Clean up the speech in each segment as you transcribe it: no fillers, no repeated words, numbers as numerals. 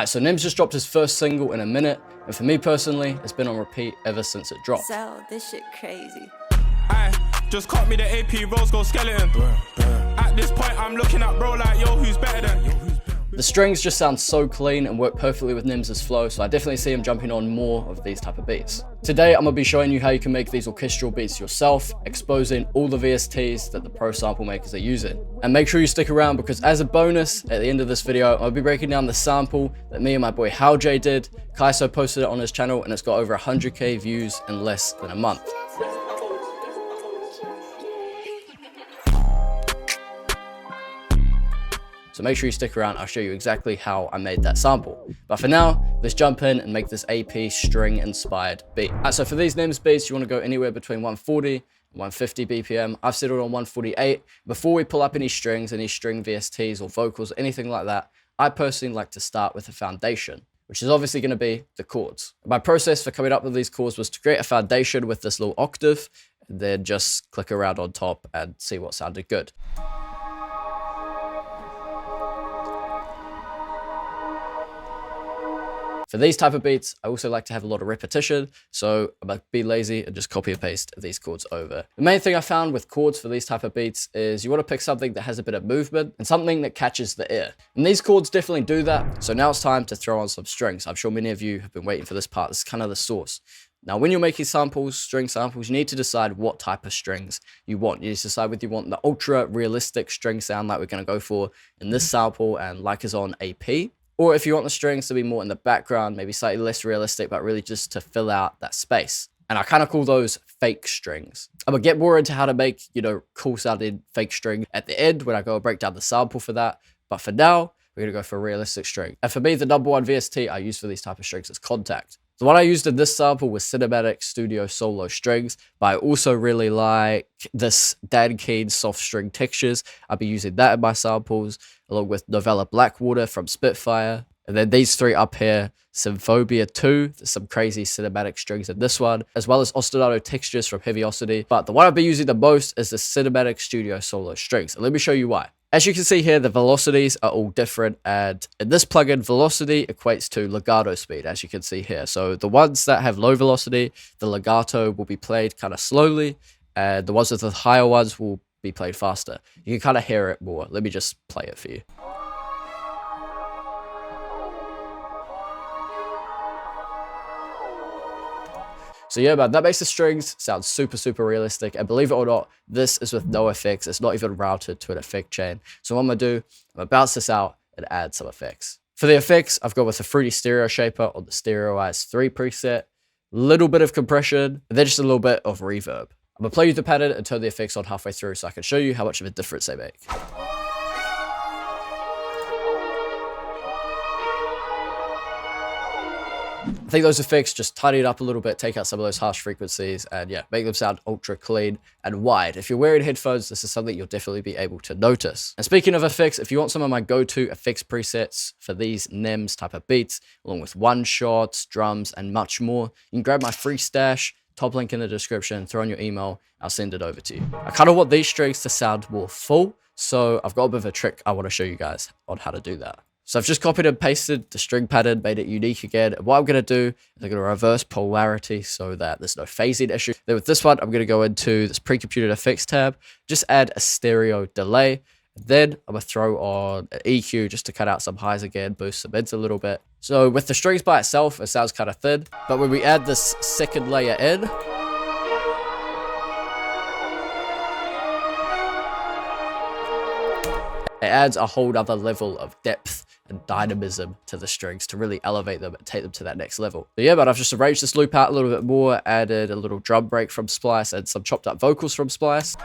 Alright, so Nemz just dropped his first single in a minute, and for me personally, it's been on repeat ever since it dropped. So, this shit crazy. Aye, just caught me the AP Rose Gold Skeleton. At this point, I'm looking at bro like, yo, who's better than? The strings just sound so clean and work perfectly with Nemz's flow, so I definitely see him jumping on more of these type of beats. Today, I'm going to be showing you how you can make these orchestral beats yourself, exposing all the VSTs that the pro sample makers are using. And make sure you stick around because as a bonus, at the end of this video, I'll be breaking down the sample that me and my boy HowJ did. Kaiso posted it on his channel and it's got over 100k views in less than a month. So make sure you stick around, I'll show you exactly how I made that sample. But for now, let's jump in and make this AP string inspired beat. So for these Nemz beats, you want to go anywhere between 140 and 150 BPM. I've settled on 148. Before we pull up any strings, any string VSTs or vocals, anything like that, I personally like to start with a foundation, which is obviously going to be the chords. My process for coming up with these chords was to create a foundation with this little octave, and then just click around on top and see what sounded good. For these type of beats, I also like to have a lot of repetition, so I'm gonna be lazy and just copy and paste these chords over. The main thing I found with chords for these type of beats is you want to pick something that has a bit of movement and something that catches the ear. And these chords definitely do that, so now it's time to throw on some strings. I'm sure many of you have been waiting for this part. This is kind of the source. Now, when you're making samples, string samples, you need to decide what type of strings you want. You need to decide whether you want the ultra realistic string sound like we're gonna go for in this sample and like is on AP, or if you want the strings to be more in the background, maybe slightly less realistic, but really just to fill out that space. And I kind of call those fake strings. I'm gonna get more into how to make, cool sounding fake string at the end when I go break down the sample for that. But for now, we're gonna go for a realistic string. And for me, the number one VST I use for these type of strings is Contact. The one I used in this sample was Cinematic Studio Solo Strings, but I also really like this Dan Keen soft string textures. I'll be using that in my samples, along with Novella Blackwater from Spitfire. And then these three up here, Symphobia 2, there's some crazy cinematic strings in this one, as well as ostinato textures from Heaviosity. But the one I've been using the most is the Cinematic Studio Solo Strings. And let me show you why. As you can see here, the velocities are all different, and in this plugin, velocity equates to legato speed, as you can see here. So the ones that have low velocity, the legato will be played kind of slowly, and the ones with the higher ones will be played faster. You can kind of hear it more. Let me just play it for you. So yeah, man, that makes the strings sound super, super realistic. And believe it or not, this is with no effects. It's not even routed to an effect chain. So what I'm gonna do, I'm gonna bounce this out and add some effects. For the effects, I've gone with the Fruity Stereo Shaper on the Stereoize 3 preset, little bit of compression, and then just a little bit of reverb. I'm gonna play you the pattern and turn the effects on halfway through so I can show you how much of a difference they make. I think those effects just tidy it up a little bit, take out some of those harsh frequencies, and yeah, make them sound ultra clean and wide. If you're wearing headphones, this is something you'll definitely be able to notice. And speaking of effects, if you want some of my go-to effects presets for these Nemz type of beats, along with one-shots, drums, and much more, you can grab my free stash, top link in the description, throw in your email, I'll send it over to you. I kind of want these strings to sound more full, so I've got a bit of a trick I want to show you guys on how to do that. So I've just copied and pasted the string pattern, made it unique again. And what I'm going to do is I'm going to reverse polarity so that there's no phasing issue. Then with this one, I'm going to go into this pre-computed effects tab, just add a stereo delay. Then I'm going to throw on an EQ just to cut out some highs again, boost some mids a little bit. So with the strings by itself, it sounds kind of thin. But when we add this second layer in, it adds a whole other level of depth and dynamism to the strings to really elevate them and take them to that next level. So yeah, but I've just arranged this loop out a little bit more, added a little drum break from Splice and some chopped up vocals from Splice.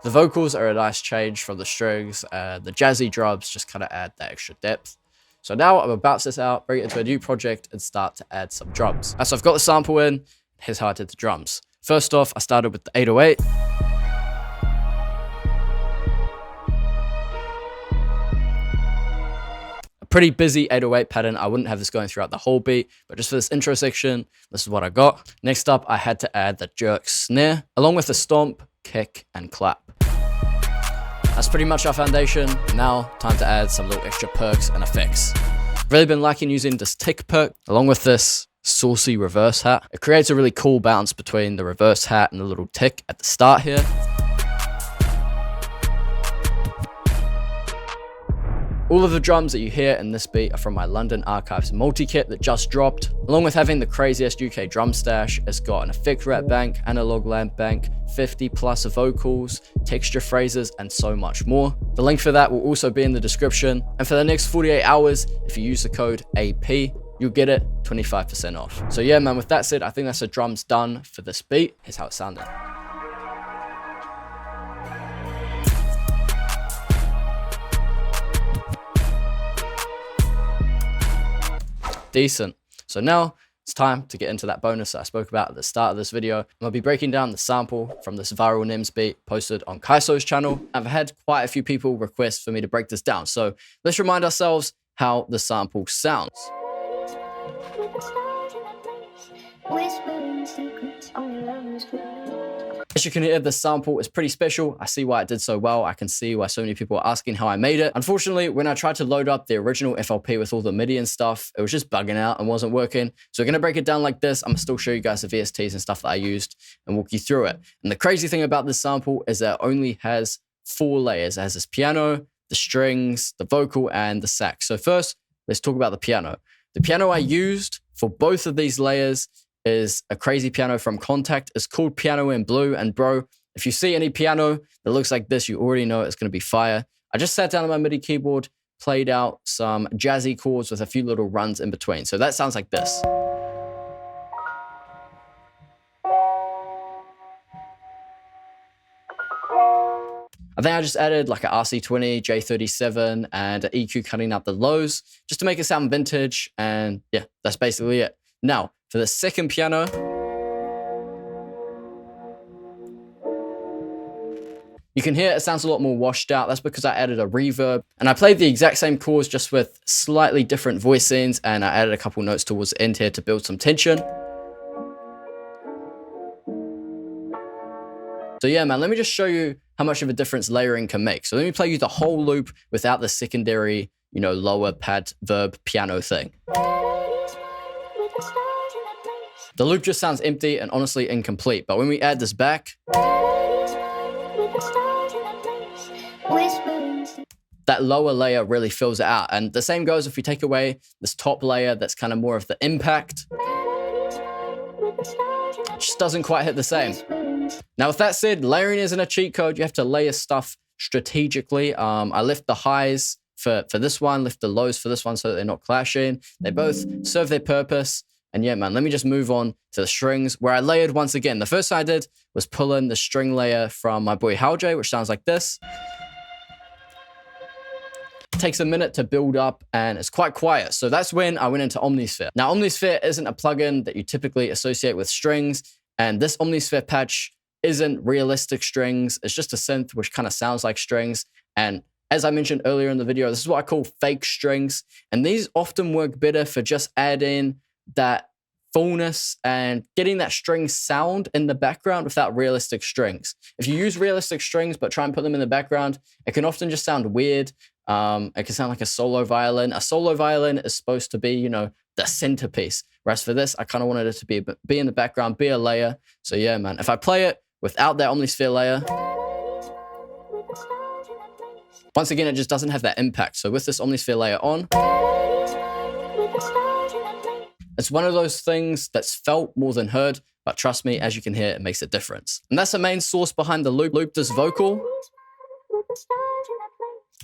The vocals are a nice change from the strings, and the jazzy drums just kind of add that extra depth. So now I'm gonna bounce this out, bring it into a new project, and start to add some drums. So I've got the sample in, here's how I did the drums. First off, I started with the 808. Pretty busy 808 pattern. I wouldn't have this going throughout the whole beat, but just for this intro section, this is what I got. Next up, I had to add the jerk snare, along with the stomp, kick, and clap. That's pretty much our foundation. Now, time to add some little extra perks and effects. Really been liking using this tick perk along with this saucy reverse hat. It creates a really cool balance between the reverse hat and the little tick at the start here. All of the drums that you hear in this beat are from my London Archives multi-kit that just dropped. Along with having the craziest UK drum stash, it's got an effect rat bank, analog lamp bank, 50 plus vocals, texture phrases, and so much more. The link for that will also be in the description. And for the next 48 hours, if you use the code AP, you'll get it 25% off. So yeah, man, with that said, I think that's the drums done for this beat. Here's how it sounded. Decent. So now it's time to get into that bonus that I spoke about at the start of this video. I'm gonna be breaking down the sample from this viral Nemz beat posted on Kaiso's channel. I've had quite a few people request for me to break this down. So let's remind ourselves how the sample sounds. As you can hear, the sample is pretty special. I see why it did so well. I can see why so many people are asking how I made it. Unfortunately, when I tried to load up the original FLP with all the MIDI and stuff, it was just bugging out and wasn't working. So we're gonna break it down like this. I'm gonna still show you guys the VSTs and stuff that I used and walk you through it. And the crazy thing about this sample is that it only has 4 layers. It has this piano, the strings, the vocal, and the sax. So first, let's talk about the piano. The piano I used for both of these layers is a crazy piano from Contact. It's called Piano in Blue. And bro, if you see any piano that looks like this, you already know it's gonna be fire. I just sat down on my MIDI keyboard, played out some jazzy chords with a few little runs in between. So that sounds like this. I think I just added like a RC20, J37, and an EQ cutting out the lows just to make it sound vintage. And yeah, that's basically it. Now, for the second piano, you can hear it sounds a lot more washed out. That's because I added a reverb. And I played the exact same chords just with slightly different voicings, and I added a couple notes towards the end here to build some tension. So yeah, man, let me just show you how much of a difference layering can make. So let me play you the whole loop without the secondary, you know, lower pad verb piano thing. The loop just sounds empty and honestly incomplete, but when we add this back, that lower layer really fills it out. And the same goes if we take away this top layer that's kind of more of the impact. It just doesn't quite hit the same. Now, with that said, layering isn't a cheat code. You have to layer stuff strategically. I lift the highs for this one, lift the lows for this one so that they're not clashing. They both serve their purpose. And yeah, man, let me just move on to the strings where I layered once again. The first thing I did was pull in the string layer from my boy Halj, which sounds like this. It takes a minute to build up and it's quite quiet. So that's when I went into Omnisphere. Now, Omnisphere isn't a plugin that you typically associate with strings. And this Omnisphere patch isn't realistic strings. It's just a synth which kind of sounds like strings. And as I mentioned earlier in the video, this is what I call fake strings. And these often work better for just adding that fullness and getting that string sound in the background without realistic strings. If you use realistic strings but try and put them in the background, it can often just sound weird. It can sound like a solo violin. A solo violin is supposed to be, you know, the centerpiece. Whereas for this, I kind of wanted it to be in the background, be a layer. So yeah, man, if I play it without that Omnisphere layer, once again, it just doesn't have that impact. So with this Omnisphere layer on, it's one of those things that's felt more than heard, but trust me, as you can hear, it makes a difference. And that's the main source behind the loop. Loop this vocal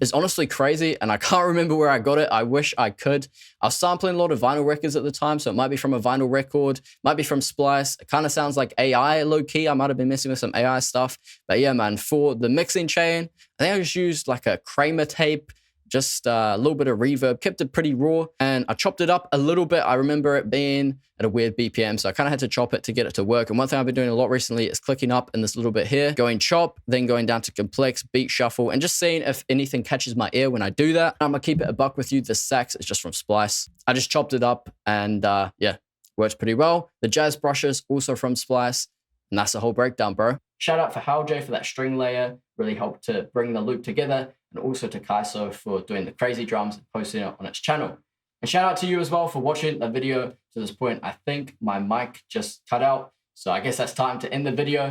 is honestly crazy, and I can't remember where I got it. I wish I could. I was sampling a lot of vinyl records at the time, so it might be from a vinyl record, might be from Splice. It kind of sounds like AI low-key. I might have been messing with some AI stuff. But yeah, man, for the mixing chain, I think I just used like a Kramer tape, just a little bit of reverb, kept it pretty raw, and I chopped it up a little bit. I remember it being at a weird BPM, so I kind of had to chop it to get it to work. And one thing I've been doing a lot recently is clicking up in this little bit here, going chop, then going down to complex, beat shuffle, and just seeing if anything catches my ear when I do that. I'm gonna keep it a buck with you. The sax is just from Splice. I just chopped it up and yeah, works pretty well. The jazz brushes also from Splice, and that's the whole breakdown, bro. Shout out for Haljay for that string layer, really helped to bring the loop together, and also to Kaiso for doing the crazy drums and posting it on its channel. And shout out to you as well for watching the video to this point. I think my mic just cut out, so I guess that's time to end the video.